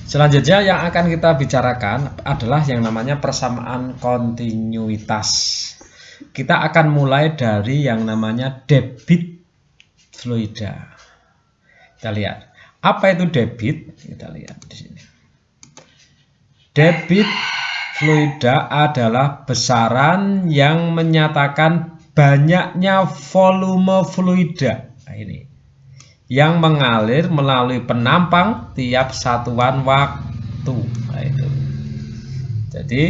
Selanjutnya yang akan kita bicarakan adalah yang namanya persamaan kontinuitas. Kita akan mulai dari yang namanya debit fluida. Kita lihat, apa itu debit? Kita lihat di sini. Debit fluida adalah besaran yang menyatakan banyaknya volume fluida. Nah, ini yang mengalir melalui penampang tiap satuan waktu. Nah, itu. Jadi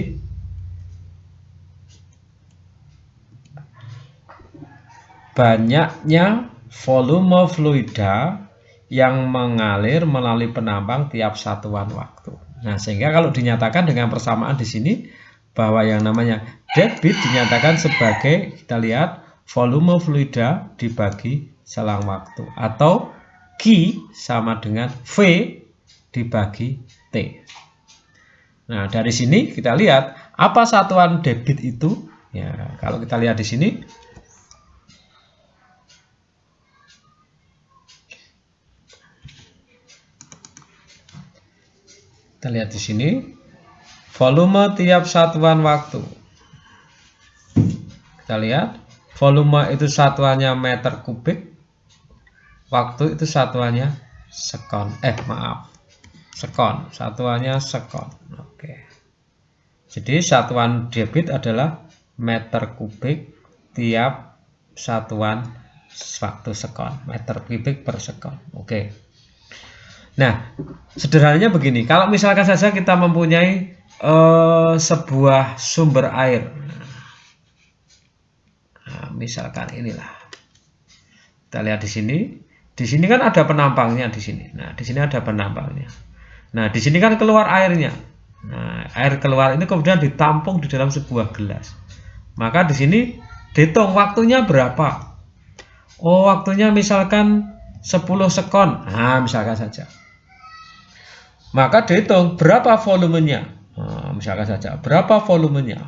banyaknya volume fluida yang mengalir melalui penampang tiap satuan waktu. Nah, sehingga kalau dinyatakan dengan persamaan di sini bahwa yang namanya debit dinyatakan sebagai, kita lihat, volume fluida dibagi selang waktu, atau Q sama dengan V dibagi T. Nah, dari sini kita lihat apa satuan debit itu. Ya, kalau kita lihat di sini, kita lihat di sini volume tiap satuan waktu. Kita lihat volume itu satuannya meter kubik, waktu itu satuannya sekon. Sekon. Satuannya sekon. Oke. Jadi satuan debit adalah meter kubik tiap satuan waktu sekon. Meter kubik per sekon. Oke. Nah, sederhananya begini. Kalau misalkan saja kita mempunyai sebuah sumber air. Nah, misalkan inilah. Kita lihat di sini. Di sini kan ada penampangnya di sini. Nah, di sini ada penampangnya. Nah, di sini kan keluar airnya. Nah, air keluar ini kemudian ditampung di dalam sebuah gelas. Maka di sini dihitung waktunya berapa. Oh, waktunya misalkan 10 sekon. Nah, misalkan saja. Maka dihitung berapa volumenya. Nah, misalkan saja berapa volumenya.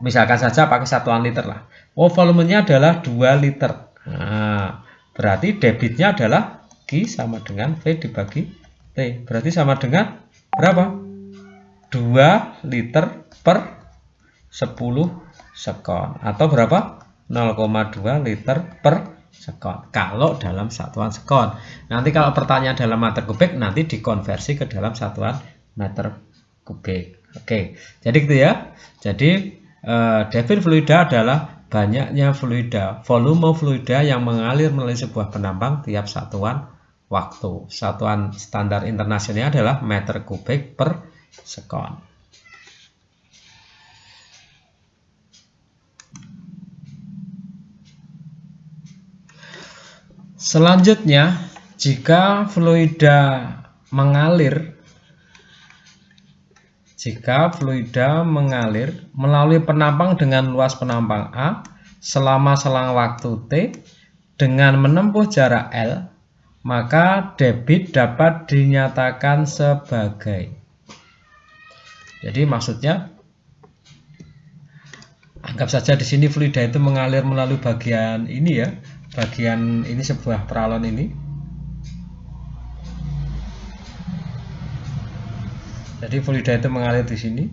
Misalkan saja pakai satuan liter lah. Oh, volumenya adalah 2 liter. Nah, berarti debitnya adalah Q sama dengan V dibagi T. Berarti sama dengan berapa? 2 liter per 10 sekon. Atau berapa? 0,2 liter per sekon. Kalau dalam satuan sekon. Nanti kalau pertanyaan dalam meter kubik, nanti dikonversi ke dalam satuan meter kubik. Oke, jadi gitu ya. Jadi debit fluida adalah banyaknya fluida, volume fluida yang mengalir melalui sebuah penampang tiap satuan waktu. Satuan standar internasionalnya adalah meter kubik per sekon. Selanjutnya, jika fluida mengalir melalui penampang dengan luas penampang A selama selang waktu T dengan menempuh jarak L, maka debit dapat dinyatakan sebagai. Jadi maksudnya, anggap saja di sini fluida itu mengalir melalui bagian ini ya, bagian ini sebuah peralon ini. Jadi fluida itu mengalir di sini.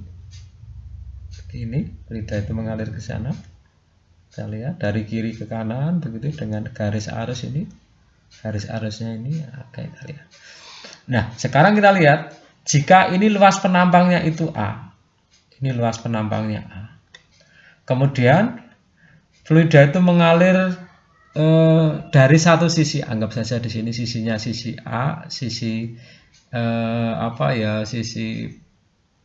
Ini fluida itu mengalir ke sana. Kita lihat dari kiri ke kanan begitu dengan garis arus ini. Garis arusnya ini, oke, kita lihat. Nah, sekarang kita lihat jika ini luas penampangnya itu A. Ini luas penampangnya A. Kemudian fluida itu mengalir dari satu sisi, anggap saja di sini sisinya sisi A, sisi sisi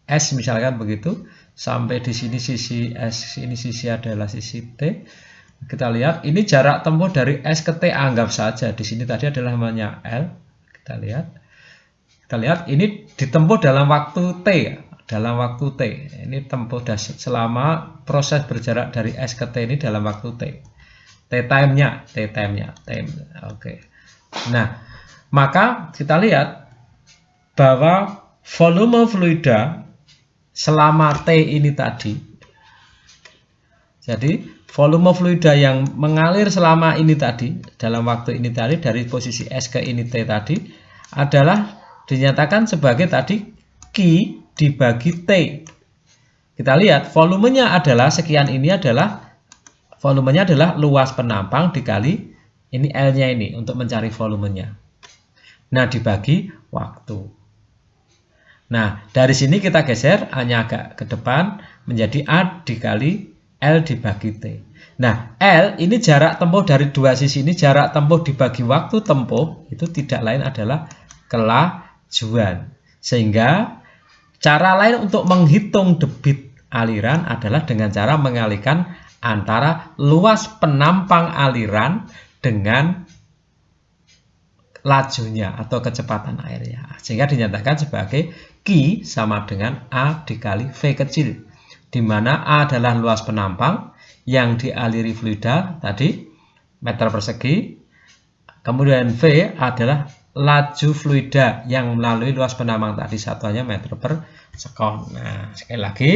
S misalkan begitu, sampai di sini sisi S, ini sisi adalah sisi T. Kita lihat ini jarak tempuh dari S ke T, anggap saja di sini tadi adalah namanya L. Kita lihat ini ditempuh dalam waktu T ya. Dalam waktu T ini tempuh selama proses berjarak dari S ke T ini dalam waktu T. T-time-nya. Oke. Nah, maka kita lihat bahwa volume fluida selama T ini tadi, jadi volume fluida yang mengalir selama ini tadi, dalam waktu ini tadi, dari posisi S ke ini T tadi, adalah dinyatakan sebagai tadi Q dibagi T. Kita lihat volumenya adalah sekian, ini adalah volumenya adalah luas penampang dikali ini L-nya ini untuk mencari volumenya. Nah, dibagi waktu. Nah, dari sini kita geser hanya agak ke depan menjadi A dikali L dibagi T. Nah, L ini jarak tempuh dari dua sisi ini, jarak tempuh dibagi waktu tempuh itu tidak lain adalah kelajuan. Sehingga cara lain untuk menghitung debit aliran adalah dengan cara mengalihkan antara luas penampang aliran dengan lajunya atau kecepatan airnya. Sehingga dinyatakan sebagai Q sama dengan A dikali V kecil, di mana A adalah luas penampang yang dialiri fluida tadi meter persegi, kemudian V adalah laju fluida yang melalui luas penampang tadi, satuannya meter per sekon. Nah, sekali lagi,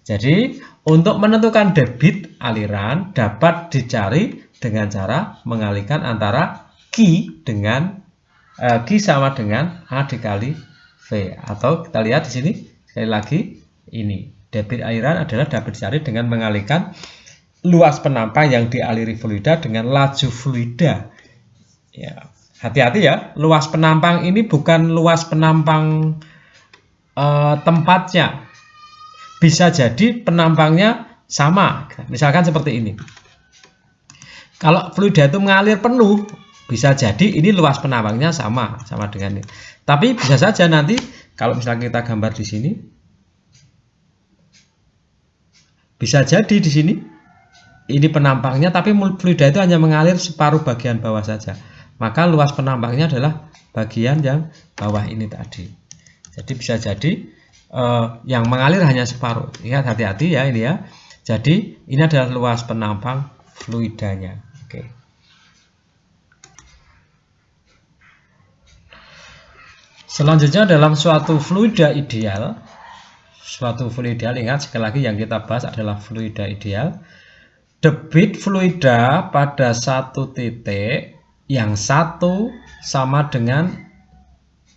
jadi untuk menentukan debit aliran dapat dicari dengan cara mengalihkan antara Q dengan Q sama dengan A dikali V, atau kita lihat di sini sekali lagi, ini debit aliran adalah dapat dicari dengan mengalihkan luas penampang yang dialiri fluida dengan laju fluida. Ya, hati-hati ya, luas penampang ini bukan luas penampang tempatnya. Bisa jadi penampangnya sama, misalkan seperti ini. Kalau fluida itu mengalir penuh, bisa jadi ini luas penampangnya sama dengan ini. Tapi bisa saja nanti kalau misalnya kita gambar di sini, bisa jadi di sini ini penampangnya, tapi fluida itu hanya mengalir separuh bagian bawah saja. Maka luas penampangnya adalah bagian yang bawah ini tadi. Jadi bisa jadi yang mengalir hanya separuh. Ingat, hati-hati ya ini ya. Jadi ini adalah luas penampang fluidanya. Oke. Selanjutnya dalam suatu fluida ideal, ingat sekali lagi yang kita bahas adalah fluida ideal. Debit fluida pada satu titik yang satu sama dengan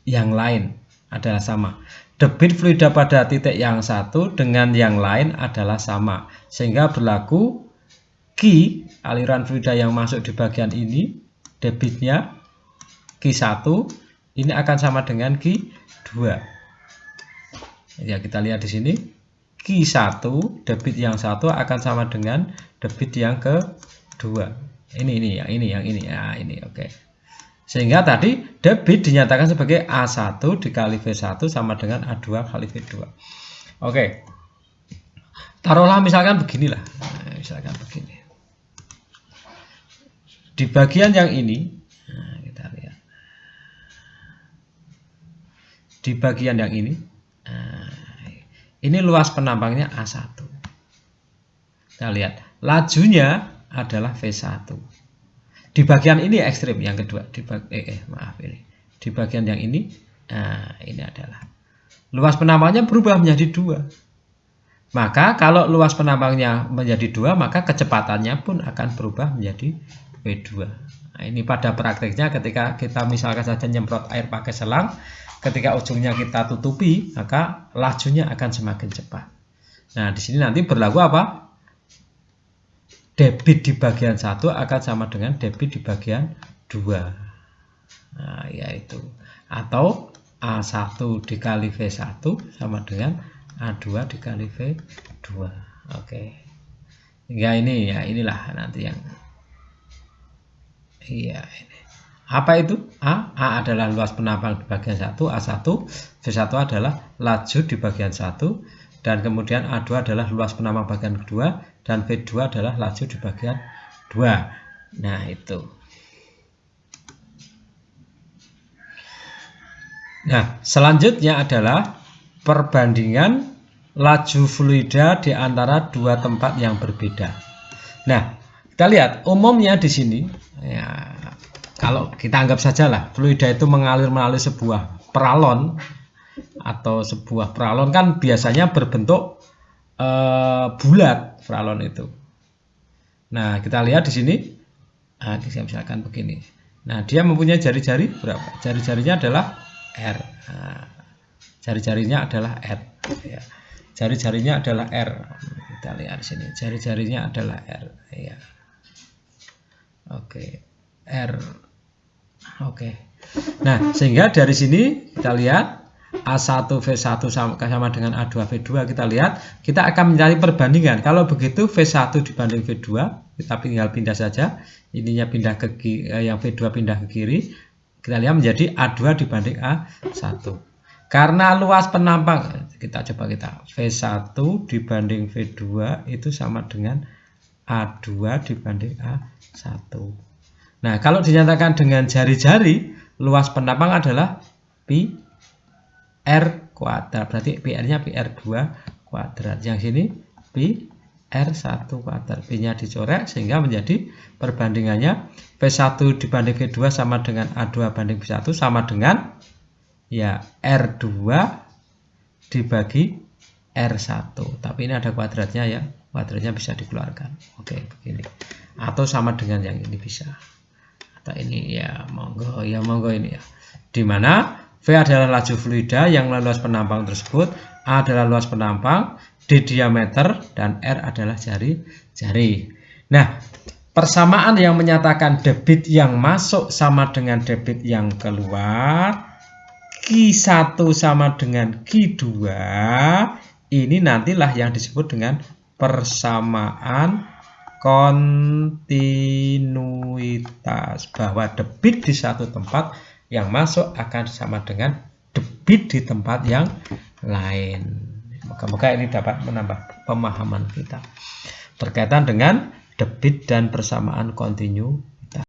yang lain adalah sama. Debit fluida pada titik yang satu dengan yang lain adalah sama. Sehingga berlaku Q, aliran fluida yang masuk di bagian ini, debitnya Q1, ini akan sama dengan Q2. Ya, kita lihat di sini Q1, debit yang satu akan sama dengan debit yang kedua. Ini yang ini ya, ini oke. Sehingga tadi debit dinyatakan sebagai A1 dikali V1 sama dengan A2 kali V2. Oke. Taruhlah misalkan beginilah. Misalkan begini. Di bagian yang ini, nah, kita lihat. Di bagian yang ini, ini luas penampangnya A1. Kita lihat, lajunya adalah V1. Di bagian ini ekstrim, yang kedua. Di bagian yang ini, ini adalah luas penampangnya berubah menjadi 2. Maka kalau luas penampangnya menjadi 2, maka kecepatannya pun akan berubah menjadi V2. Nah, ini pada prakteknya ketika kita misalkan saja nyemprot air pakai selang, ketika ujungnya kita tutupi, maka lajunya akan semakin cepat. Nah, di sini nanti berlaku apa? Debit di bagian 1 akan sama dengan debit di bagian 2. Nah, yaitu atau A1 dikali V1 sama dengan A2 dikali V2. Oke. Hingga ini ya, inilah nanti yang iya ini. Apa itu? A adalah luas penampang di bagian 1, A1, V1 adalah laju di bagian 1, dan kemudian A2 adalah luas penampang bagian kedua, dan V2 adalah laju di bagian 2. Nah, itu. Nah, selanjutnya adalah perbandingan laju fluida di antara dua tempat yang berbeda. Nah, kita lihat umumnya di sini ya, kalau kita anggap sajalah fluida itu mengalir melalui sebuah peralon, atau sebuah peralon kan biasanya berbentuk bulat peralon itu. Nah, kita lihat di sini, misalkan begini. Nah, dia mempunyai jari-jari berapa? Jari-jarinya adalah R. Nah, jari-jarinya adalah R. Ya. Jari-jarinya adalah R. Kita lihat di sini. Jari-jarinya adalah R. Ya. Oke. R. Oke. Nah, sehingga dari sini kita lihat A1 V1 sama dengan A2 V2. Kita lihat, kita akan mencari perbandingan. Kalau begitu V1 dibanding V2, kita tinggal pindah saja. Ininya pindah ke kiri, yang V2 pindah ke kiri. Kita lihat menjadi A2 dibanding A1. Karena luas penampang, kita V1 dibanding V2 itu sama dengan A2 dibanding A1. Nah, kalau dinyatakan dengan jari-jari, luas penampang adalah pi R kuadrat. Berarti PR-nya PR2 kuadrat. Yang sini pi R1 kuadrat. P-nya dicoret sehingga menjadi perbandingannya V1 dibanding V2 sama dengan A2 banding V1 sama dengan ya R2 dibagi R1. Tapi ini ada kuadratnya ya. Kuadratnya bisa dikeluarkan. Oke, begini. Atau sama dengan yang ini bisa. Atau ini ya monggo ini ya. Di mana V adalah laju fluida yang melalui luas penampang tersebut, A adalah luas penampang, D diameter, dan R adalah jari-jari. Nah, persamaan yang menyatakan debit yang masuk sama dengan debit yang keluar, Q1 sama dengan Q2, ini nantilah yang disebut dengan persamaan kontinuitas, bahwa debit di satu tempat yang masuk akan sama dengan debit di tempat yang lain. Moga-moga ini dapat menambah pemahaman kita berkaitan dengan debit dan persamaan kontinu